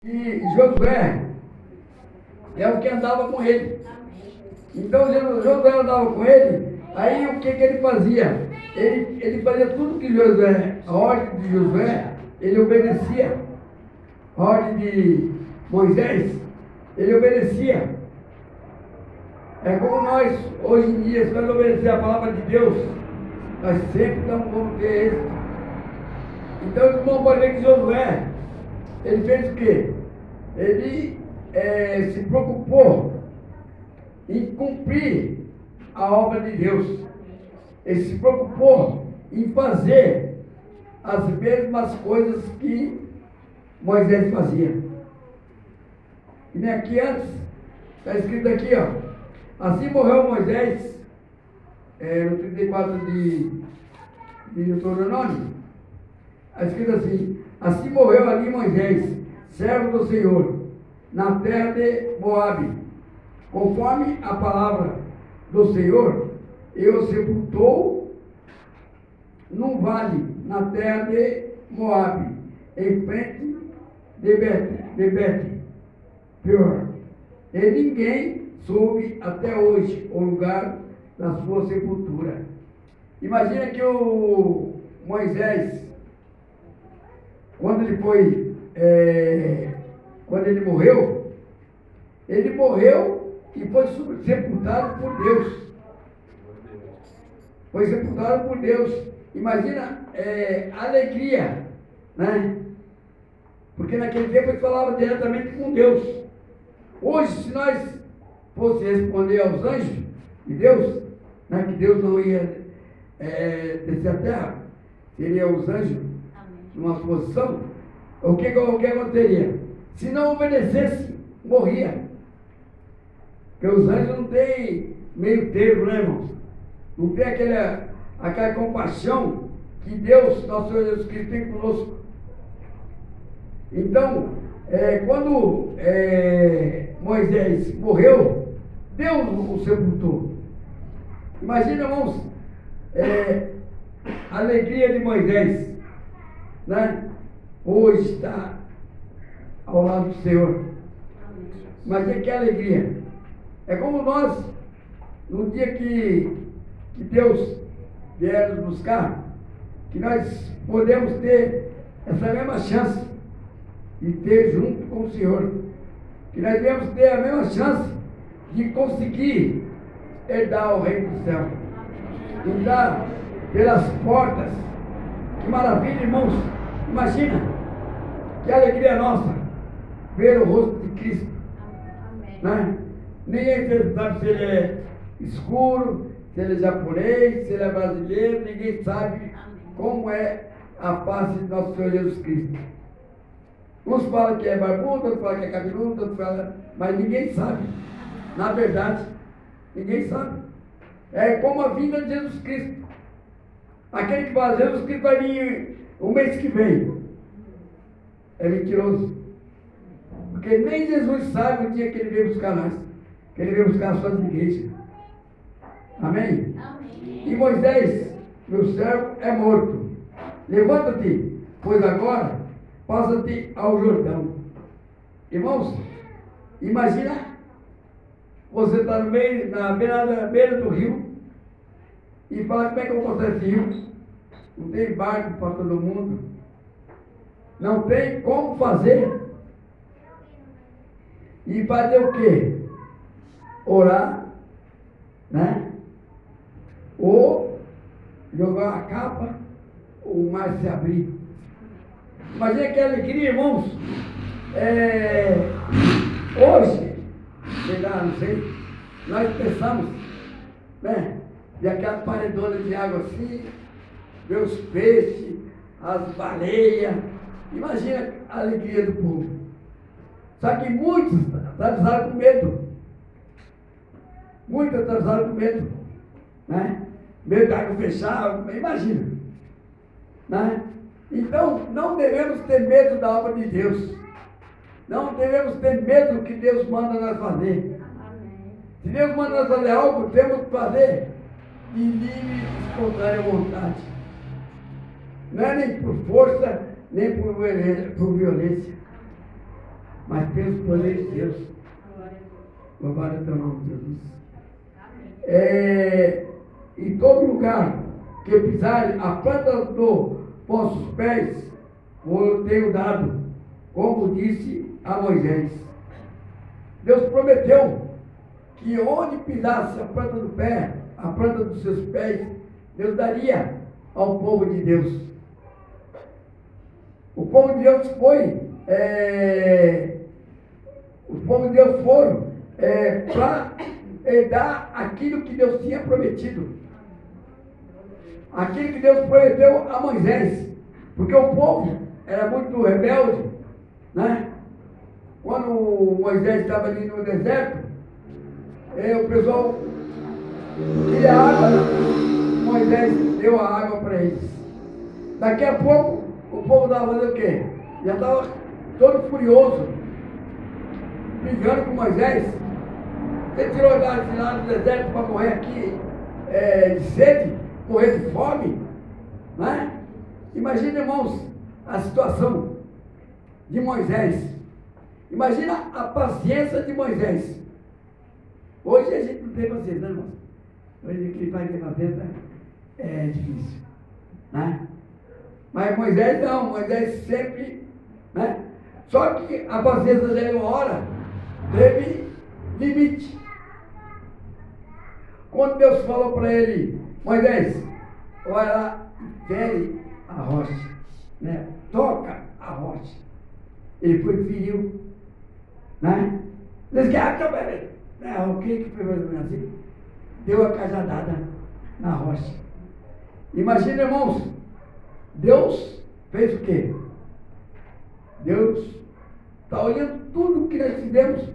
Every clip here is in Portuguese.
que Josué é o que andava com ele. Então Josué andava com ele, aí o que ele fazia? Ele fazia tudo que Josué, a ordem de Josué, ele obedecia. A ordem de Moisés, ele obedecia. É como nós, hoje em dia, se nós obedecer a palavra de Deus, nós sempre vamos ter êxito. Então, o irmão pode ver que Josué, ele fez o quê? Ele se preocupou em cumprir a obra de Deus. Ele se preocupou em fazer as mesmas coisas que Moisés fazia. E nem aqui antes, está escrito aqui, ó. Assim morreu Moisés, no 34 de Deuteronômio, está escrito assim: assim morreu ali Moisés, servo do Senhor, na terra de Moabe, conforme a palavra do Senhor, e o sepultou num vale, na terra de Moabe, em frente de Bet-peor. E ninguém soube até hoje o lugar da sua sepultura. Imagina que o Moisés, quando ele morreu e foi sepultado por Deus. Foi sepultado por Deus. Imagina a alegria, né? Porque naquele tempo ele falava diretamente com Deus. Hoje, se nós fosse responder aos anjos de Deus, né, que Deus não ia descer a terra, seria os anjos numa posição, o que aconteceria? Se não obedecesse, morria. Porque os anjos não têm meio termo, né, irmãos? Não tem aquela compaixão que Deus, nosso Senhor Jesus Cristo, tem conosco. Então, quando Moisés morreu, Deus o sepultou. Imagina, irmãos, a alegria de Moisés, né? Hoje está ao lado do Senhor. Imagina que alegria. É como nós, no dia que Deus vier nos buscar, que nós podemos ter essa mesma chance de ter junto com o Senhor. Que nós devemos ter a mesma chance de conseguir herdar o reino do céu. Entrar pelas portas. Que maravilha, irmãos. Imagina que alegria nossa ver o rosto de Cristo. Né? Ninguém sabe se ele é escuro, se ele é japonês, se ele é brasileiro, ninguém sabe como é a face de nosso Senhor Jesus Cristo. Uns falam que é barbudo, outros falam que é cabeludo, outros falam, mas ninguém sabe. Na verdade, ninguém sabe. É como a vinda de Jesus Cristo. Aquele que fala, Jesus Cristo vai vir o mês que vem. É mentiroso. Porque nem Jesus sabe o dia que ele veio buscar nós. Que ele veio buscar as suas igrejas. Amém? Amém. E Moisés, meu servo, é morto. Levanta-te, pois agora passa-te ao Jordão. Irmãos, imagina você está na beira do rio e fala: como é que eu vou passar esse rio? Não tem barco para todo mundo. Não tem como fazer. E fazer o quê? Orar, né? Ou jogar a capa, o mar se abrir. Imagina que alegria, irmãos. Hoje, sei lá, não sei, nós pensamos, né? De aquela paredona de água assim, ver os peixes, as baleias. Imagina a alegria do povo. Só que muitos atravesaram com medo. Muitos atravesaram com medo. Né? Medo da água fechar, imagina. Né? Então, não devemos ter medo da obra de Deus. Não devemos ter medo do que Deus manda nós fazer. Se Deus manda nós fazer algo, temos que fazer de livre e espontânea vontade. Não é nem por força, nem por violência. mas pelos poderes de Deus. Louvado é teu nome, Jesus. Em todo lugar que pisarem a planta dos vossos pés, eu tenho dado, como disse a Moisés. Deus prometeu que onde pisasse a planta do pé, a planta dos seus pés, Deus daria ao povo de Deus. O povo de Deus os povos de Deus foram para herdar aquilo que Deus tinha prometido. Aquilo que Deus prometeu a Moisés. Porque o povo era muito rebelde, né? Quando Moisés estava ali no deserto, o pessoal queria água, né? Moisés deu a água para eles. Daqui a pouco, o povo estava fazendo o quê? Já estava todo furioso, brigando com Moisés. Você tirou a de lá do deserto para morrer aqui de sede, morrer de fome, né? Imagina, irmãos, a situação de Moisés. Imagina a paciência de Moisés. Hoje a gente não tem paciência, né, irmãos? Hoje quem vai ter paciência é difícil, né? Mas Moisés não, Moisés sempre, né? Só que a paciência dele, uma hora, teve limite. Quando Deus falou para ele, Moisés, vai lá e fere a rocha, né? Toca a rocha. Ele foi e feriu, né? Diz que o que foi mais ou menos assim? Deu a cajadada na rocha. Imagina, irmãos, Deus fez o quê? Deus está olhando tudo que nós fizemos,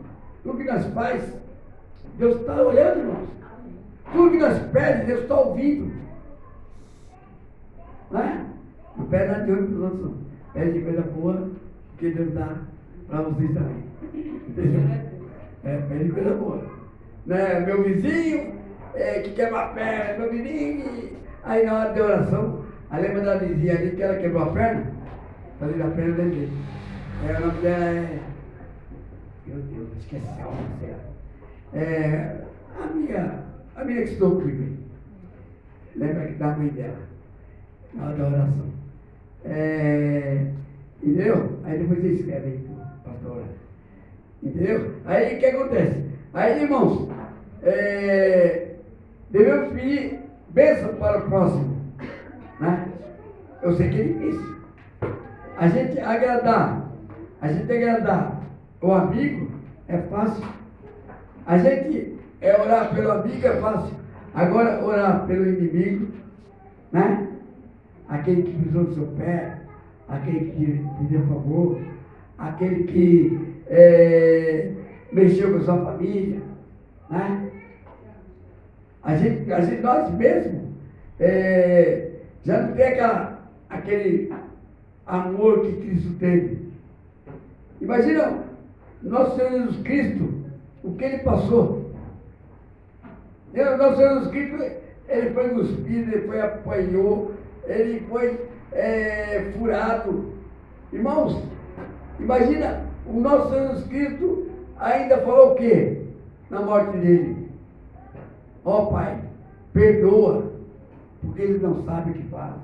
tudo que nós faz. Deus está olhando, irmãos. Tudo que nós pedimos, Deus está ouvindo. Né? Não pede nada de olho para os outros, não. Pede de coisa boa, que Deus dá para vocês também. Entendeu? Pede coisa boa. Né? Meu vizinho que quebra a perna, meu vizinho. Aí na hora de oração, a lembra da vizinha ali que ela quebrou a perna, falei a perna dele. O nome dela meu Deus, esqueci o nome dela. A minha que estou comigo. Lembra que da mãe dela, na hora da oração. Entendeu? Aí depois você escreve aí, pastor. Entendeu? Aí o que acontece? Aí, irmãos, devemos pedir bênção para o próximo, né? Eu sei que é difícil. A gente agradar o amigo é fácil. A gente orar pelo amigo é fácil. Agora, orar pelo inimigo, né? Aquele que pisou no seu pé, aquele que te deu favor, aquele que mexeu com a sua família, né? Nós mesmos já não tem aquele amor que Cristo teve. Imagina nosso Senhor Jesus Cristo, o que ele passou. Nosso Senhor Jesus Cristo, ele foi cuspido, ele foi apanhou, ele foi furado. Irmãos, imagina, o nosso Senhor Jesus Cristo ainda falou o quê? Na morte dele. Ó Pai, perdoa, porque eles não sabem o que fazem.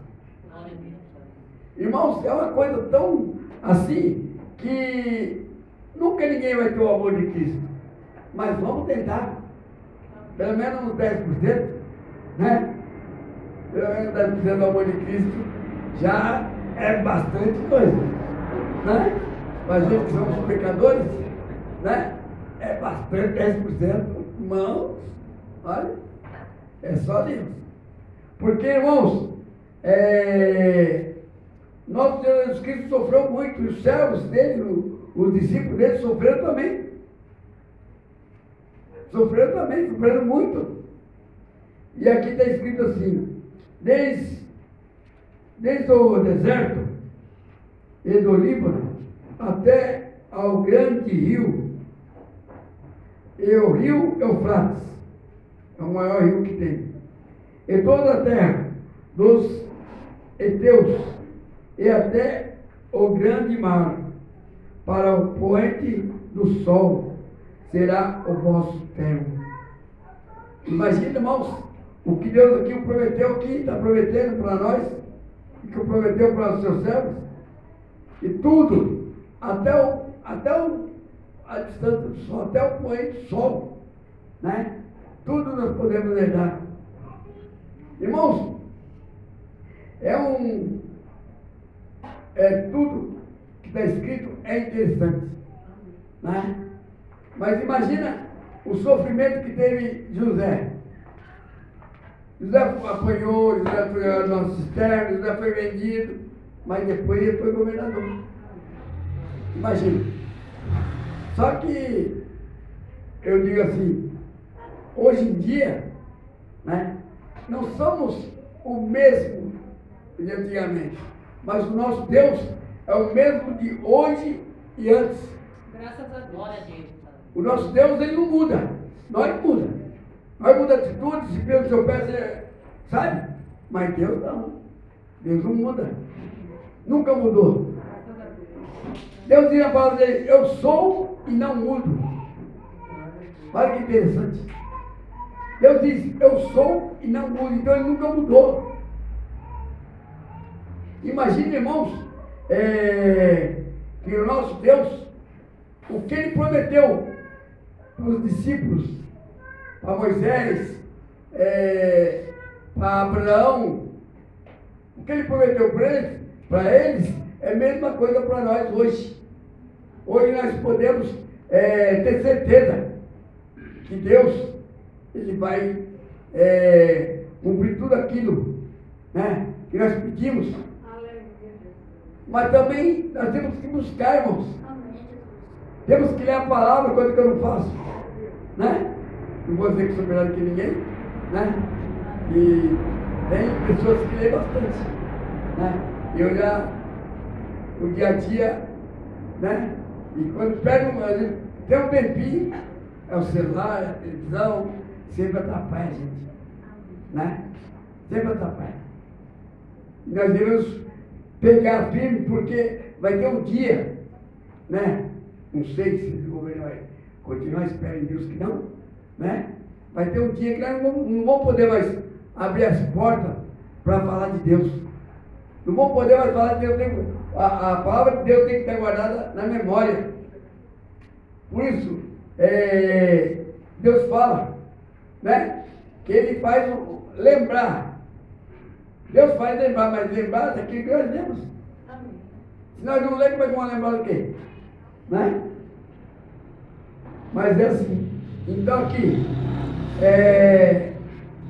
Irmãos, é uma coisa tão assim, que nunca ninguém vai ter o amor de Cristo. Mas vamos tentar. Pelo menos uns 10%, né? Pelo menos 10% do amor de Cristo já é bastante coisa, né? Mas gente que somos pecadores, né? É bastante 10%, irmãos. Olha, é só Deus. Porque, irmãos, nosso Senhor Jesus Cristo sofreu muito, e os servos dele, os discípulos dele sofreram também. Sofreram muito. E aqui está escrito assim, desde o deserto e do Líbano até ao grande rio, e o rio Eufrates, é o maior rio que tem, e toda a terra dos heteus, e até o grande mar, para o poente do sol será o vosso termo. Imagina, irmãos, o que Deus aqui prometeu, aqui está prometendo para nós, e que prometeu para os seus servos, e tudo, até a distância do sol, até o poente do sol, né? Tudo nós podemos herdar. Irmãos, tudo que está escrito é interessante, né? Mas imagina o sofrimento que teve José. José apanhou, José foi na cisterna, José foi vendido, mas depois ele foi governador. Imagina. Só que eu digo assim, hoje em dia, né, não somos o mesmo de antigamente, mas o nosso Deus é o mesmo de hoje e antes. Graças a Deus. Glória a Deus. O nosso Deus, ele não muda. Nós muda. Nós mudamos de atitude, se pelo seu pé, você sabe? Mas Deus não. Deus não muda. Nunca mudou. Deus diz na palavra dele, eu sou e não mudo. Olha que interessante. Deus diz, eu sou e não mudo. Então ele nunca mudou. Imagine, irmãos, que o nosso Deus, o que ele prometeu para os discípulos, para Moisés, para Abraão, o que ele prometeu para eles é a mesma coisa para nós hoje. Hoje nós podemos ter certeza que Deus, ele vai cumprir tudo aquilo, né, que nós pedimos. Mas também nós temos que buscar, irmãos. Temos que ler a palavra, coisa que eu não faço, né? Não vou dizer que sou melhor que ninguém, né? E tem pessoas que leem bastante, né? Eu já, o dia a dia, né? E quando pego, tem um tempinho, é o celular, a televisão, sempre atrapalha a gente, né? Sempre atrapalha. E nós devemos pegar firme, porque vai ter um dia, né? Não sei se o governo vai continuar, espero em Deus que não, né? Vai ter um dia que nós não vamos poder mais abrir as portas para falar de Deus. Não vamos poder mais falar de Deus. A palavra de Deus tem que estar guardada na memória. Por isso, Deus fala, né? Que Ele faz lembrar. Deus faz lembrar, mas lembrar daquilo que nós lemos. Se nós não lemos, como é que vamos lembrar do quê? Né? Mas é assim. Então aqui,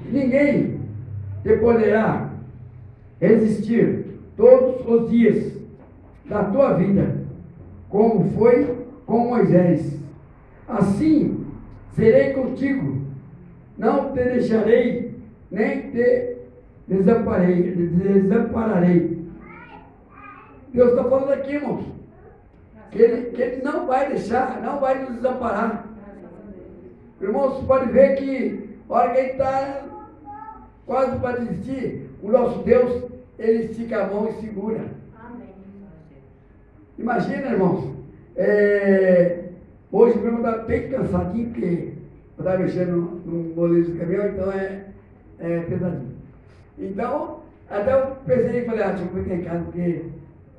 ninguém te poderá resistir todos os dias da tua vida, como foi com Moisés. Assim serei contigo, não te deixarei, nem te desampararei. Deus está falando aqui, irmãos, que ele não vai deixar, não vai nos desamparar. Irmãos, você pode ver que a hora que ele está quase para desistir, o nosso Deus, ele estica a mão e segura. Amém. Imagina, irmãos, hoje mesmo eu estava bem cansadinho, porque eu estava mexendo no molejo do caminhão, então é pesadinho. Então, até eu pensei e falei, deixa eu ficar em casa, porque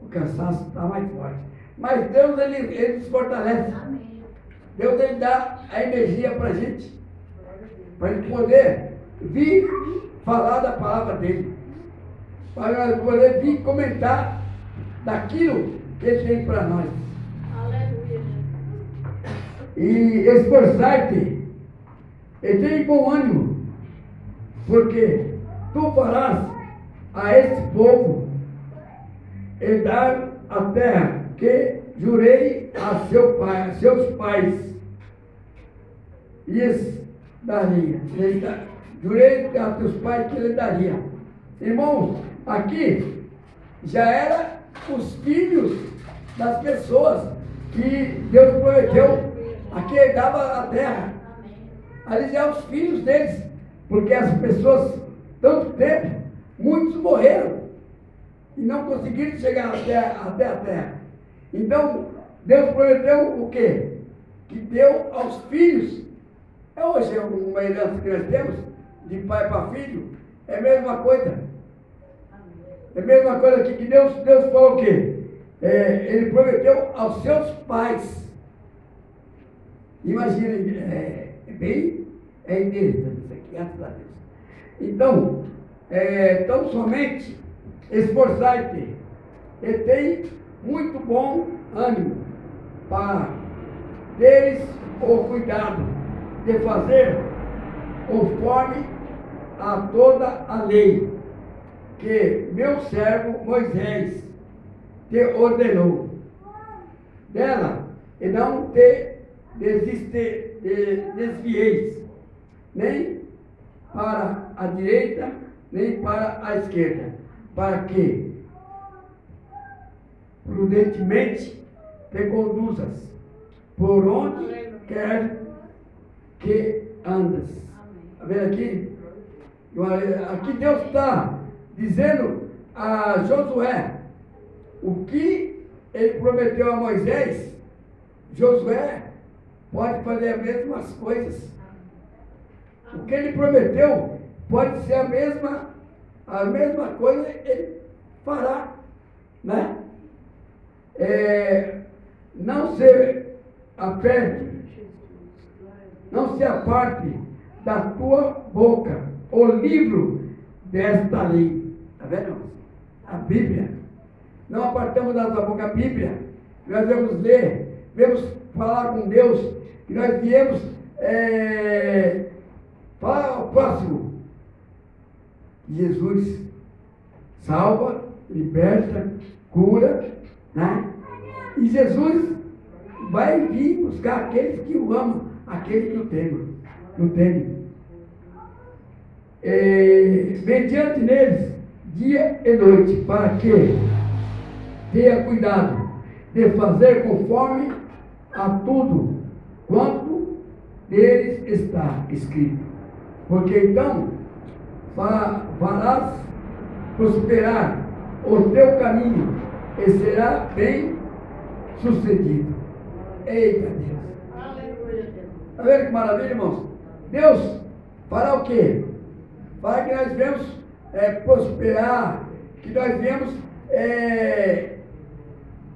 o cansaço está mais forte. Mas Deus, ele nos fortalece. Amém. Deus, ele dá a energia para a gente, para a gente poder vir falar da palavra dele, para nós poder vir comentar daquilo que ele tem para nós. Aleluia. E esforçar-te, e ter bom ânimo, porque tu farás a este povo herdar a terra que jurei a seus pais, lhes daria. Jurei a teus pais que ele daria. Irmãos, aqui já era os filhos das pessoas que Deus prometeu, aqui ele dava a terra. Ali já os filhos deles, porque as pessoas, tanto tempo, muitos morreram e não conseguiram chegar até a terra. Então, Deus prometeu o quê? Que deu aos filhos. Hoje é uma herança que nós temos, de pai para filho, é a mesma coisa. É a mesma coisa que Deus falou o quê? Ele prometeu aos seus pais. Imagina, é interessante isso aqui, graças a Deus. Então, tão somente esforçar-te e tem muito bom ânimo para teres o cuidado de fazer conforme a toda a lei que meu servo Moisés te ordenou. Dela, e não te desvieis, nem para a direita, nem para a esquerda, para que prudentemente te conduzas por onde quer que andas. Está vendo aqui? Aqui Deus está dizendo a Josué o que ele prometeu a Moisés. Josué pode fazer as mesmas coisas. O que ele prometeu pode ser a mesma coisa, ele fará, né? Não se aparte da tua boca o livro desta lei. Está vendo? A Bíblia. Não apartamos da nossa boca a Bíblia. Nós vamos ler, vamos falar com Deus, e nós viemos falar ao próximo. Jesus salva, liberta, cura, né? E Jesus vai vir buscar aqueles que o amam, aqueles que o temem. Mediante neles, dia e noite, para que tenha cuidado de fazer conforme a tudo quanto deles está escrito. Porque então farás prosperar o teu caminho e será bem sucedido. Eita Deus! Está vendo que maravilha, irmãos? Deus fará o quê? Para que nós venhamos prosperar, que nós venhamos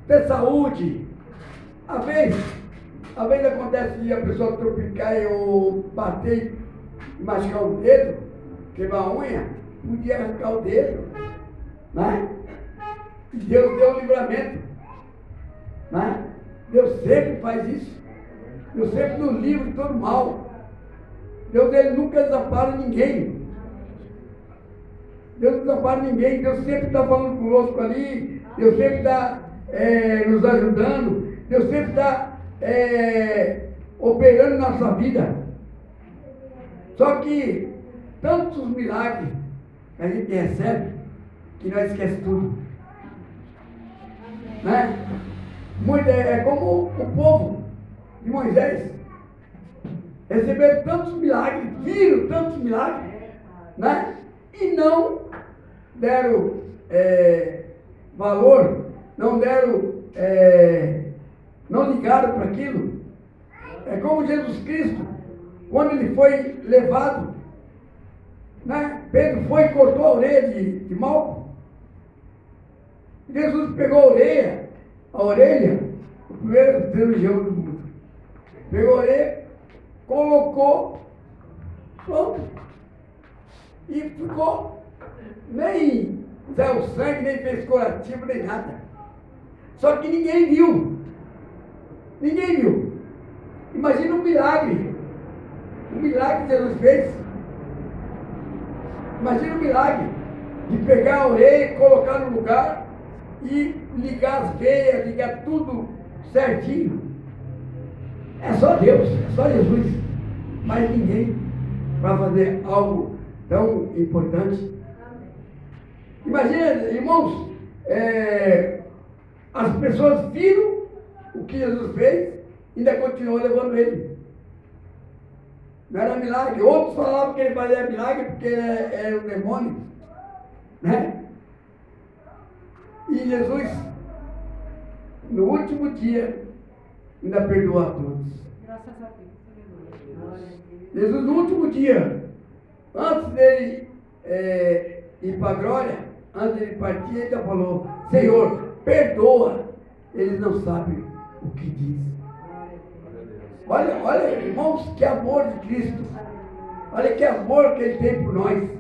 ter saúde. Às vezes acontece de a pessoa tropicar ou bater e machucar o dedo, queimar a unha, podia arrancar o dedo, né? E Deus deu o livramento, né? Deus sempre faz isso. Deus sempre nos livra de todo mal. Deus ele nunca desampara ninguém. Deus não desampara ninguém. Deus sempre está falando conosco ali. Deus sempre está nos ajudando. Deus sempre está operando na nossa vida. Só que tantos milagres que a gente recebe que nós esquecemos tudo. Né? É como o povo de Moisés. Receberam tantos milagres, viram tantos milagres, né? E não deram valor, não ligaram para aquilo. É como Jesus Cristo, quando ele foi levado, né? Pedro foi e cortou a orelha de Malco. Jesus pegou a orelha, o primeiro cirurgião do mundo, pegou a orelha, colocou, pronto, e ficou, nem saiu sangue, nem fez curativo, nem nada. Só que ninguém viu. Imagina um milagre que Jesus fez. Imagina um milagre de pegar a orelha, colocar no lugar e ligar as veias, ligar tudo certinho. É só Deus, é só Jesus, mas ninguém vai fazer algo tão importante. Imagina, irmãos, as pessoas viram o que Jesus fez e ainda continuou levando ele. Não era milagre. Outros falavam que ele fazia milagre porque era um demônio, né? E Jesus, no último dia, ainda perdoa a todos. Graças a Deus. Aleluia. Jesus, no último dia, antes dele ir para a glória, antes dele partir, ele já falou: Senhor, perdoa, eles não sabem o que diz. Olha, irmãos, que amor de Cristo. Olha que amor que Ele tem por nós.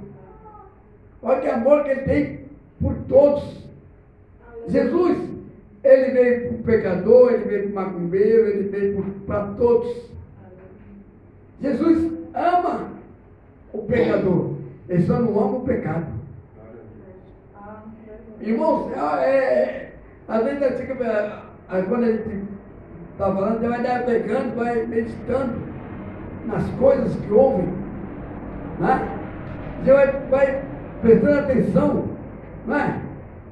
Olha que amor que Ele tem por todos. Jesus, Ele veio para o pecador, Ele veio para o macumbeiro, Ele veio para todos. Jesus ama o pecador. Ele só não ama o pecado. Irmãos, às vezes nós fica, quando a gente está falando, você vai navegando, vai meditando nas coisas que ouvem, né? Você vai prestando atenção, né?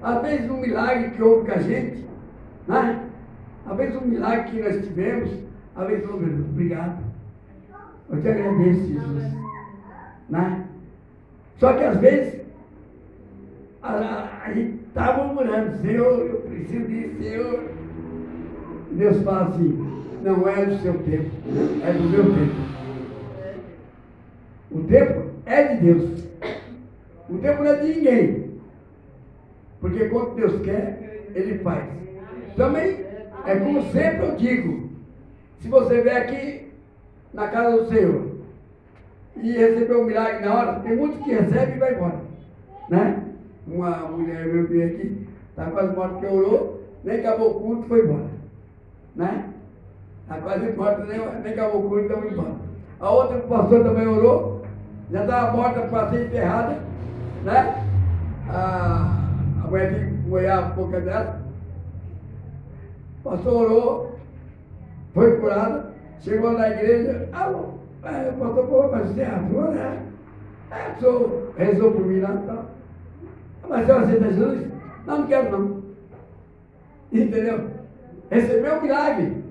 Às vezes um milagre que houve com a gente, né? Às vezes um milagre que nós tivemos, às vezes, oh meu Deus, obrigado. Eu te agradeço, Jesus. Né? Só que às vezes a gente está murmurando: Senhor, eu preciso disso, Senhor. Deus fala assim: não é do seu tempo, é do meu tempo. O tempo é de Deus. O tempo não é de ninguém. Porque quando Deus quer, Ele faz. Também é como sempre eu digo: se você vier aqui na casa do Senhor e receber um milagre na hora, tem muitos que recebem e vai embora, né? Uma mulher meu veio aqui, está quase morta, que orou, nem acabou o culto, foi embora, né? Está quase morta, nem acabou o culto, então foi embora. A outra, o pastor também orou, já estava morta para ser enterrada, né? A mulher tinha que molhar a boca dela. O pastor orou, foi curada, chegou na igreja, o pastor falou: mas você é ator, né? O senhor rezou por mim lá e tal. Mas você aceita Jesus? Não quero não. Entendeu? Recebeu o milagre,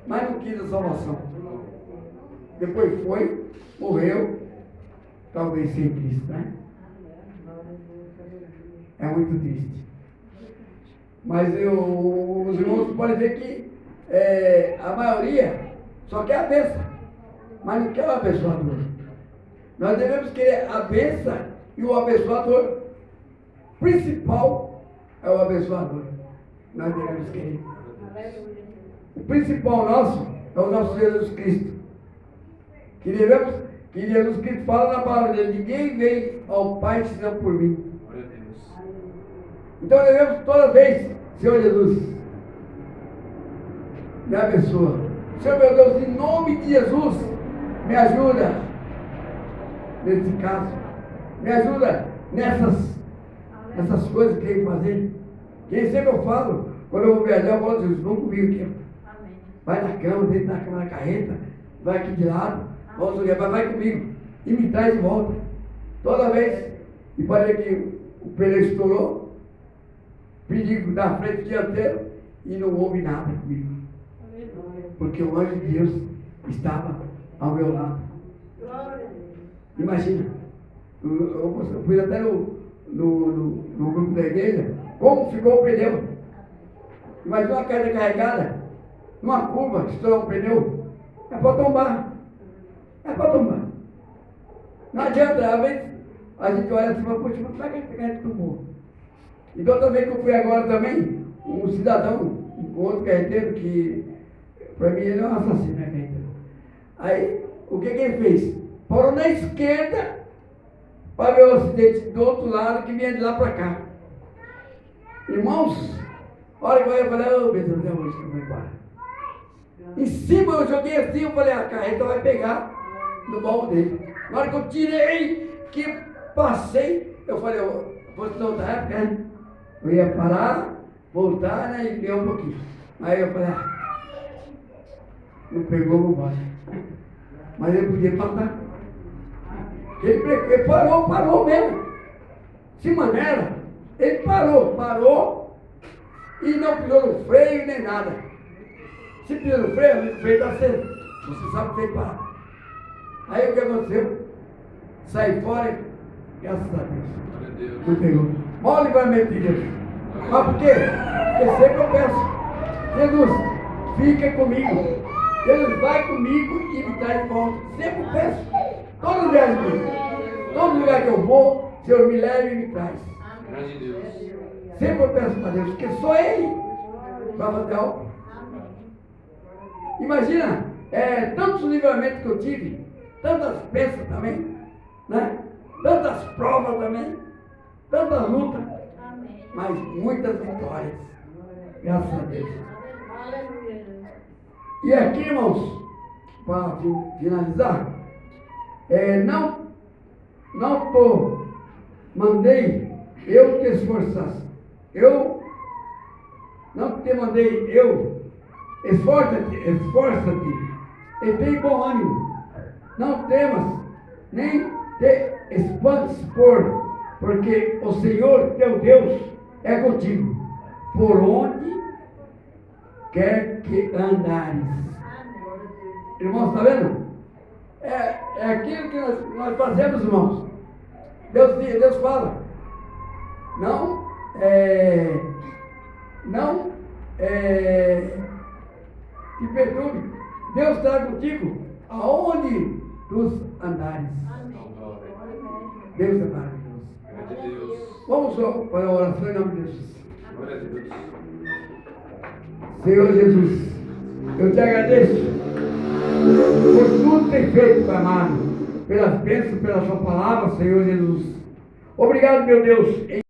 mas não quis a salvação. Depois foi, morreu, talvez sem Cristo, né? É muito triste. Mas os irmãos podem ver que a maioria só quer a bênção, mas não quer o abençoador. Nós devemos querer a bênção e o abençoador. Principal é o abençoador. Nós devemos querer. O principal nosso é o nosso Jesus Cristo. Que Jesus Cristo fala na palavra dele: ninguém vem ao Pai senão por mim. Então devemos toda vez: Senhor Jesus, me abençoa. Senhor meu Deus, em nome de Jesus, me ajuda nesse caso. Me ajuda nessas coisas que eu fazer. Que sempre eu falo, quando eu vou viajar, eu falo: Jesus, vamos comigo aqui. Vai na cama, deita na cama, na carreta, vai aqui de lado, volta, vai comigo e me traz de volta. Toda vez, e pode ver que o pneu estourou, perigo da frente dianteiro, e não houve nada comigo. Porque o anjo de Deus estava ao meu lado. Imagina, eu fui até no grupo da igreja, como ficou o pneu. Imagina uma carga carregada, numa curva, que estourou o pneu, é para tombar. É para tombar. Não adianta, às vezes a gente olha assim e fala: poxa, mas será que a gente tomou? Então também que eu fui agora também, um cidadão, um outro carreteiro, que para mim ele é um assassino, né, carreteiro? Aí, o que ele fez? Parou na esquerda para ver o acidente do outro lado que vinha de lá para cá. Irmãos, olha que eu falei: oh meu Deus, é hoje que eu vou embora. Em cima eu joguei assim, eu falei: a carreta vai pegar no baú dele. Na hora que eu tirei, que passei, eu falei: fosse na outra época, né? Eu ia parar, voltar, né, e ganhar um pouquinho. Aí eu falei: não pegou, não vai. Mas ele podia matar. Ele parou mesmo. Se maneira, ele parou e não pisou no freio nem nada. Se pisou no freio está aceso. Você sabe que tem que parar. Aí o que aconteceu? Saí fora e, graças a Deus, não pegou. Maior livramento de Deus. Mas por quê? Porque sempre eu peço: Jesus, fica comigo. Deus vai comigo e me traz de volta. Sempre peço, todos os dias comigo. Todo lugar que eu vou, o Senhor me leva e me traz. Grande Deus. Sempre eu peço para Deus, porque só Ele vai fazer algo. Imagina, tantos livramentos que eu tive, tantas peças também, né? Tantas provas também, tantas lutas, mas muitas vitórias. Graças a Deus. E aqui, irmãos, para finalizar, mandei eu te esforçasse. Eu não te mandei eu. Esforça-te e tem bom ânimo. Não temas, nem te espantes porque o Senhor teu Deus é contigo, por onde quer que andares. Irmãos, está vendo? É aquilo que nós fazemos, irmãos. Deus fala. Não te perturbe. Deus está contigo aonde tu andares. Deus é maravilhoso. Glória a Deus. Vamos só para a oração em nome de Jesus. Glória a Deus. Senhor Jesus, eu te agradeço por tudo que tem feito, Pai amado, pelas bênçãos, pela sua palavra, Senhor Jesus. Obrigado, meu Deus.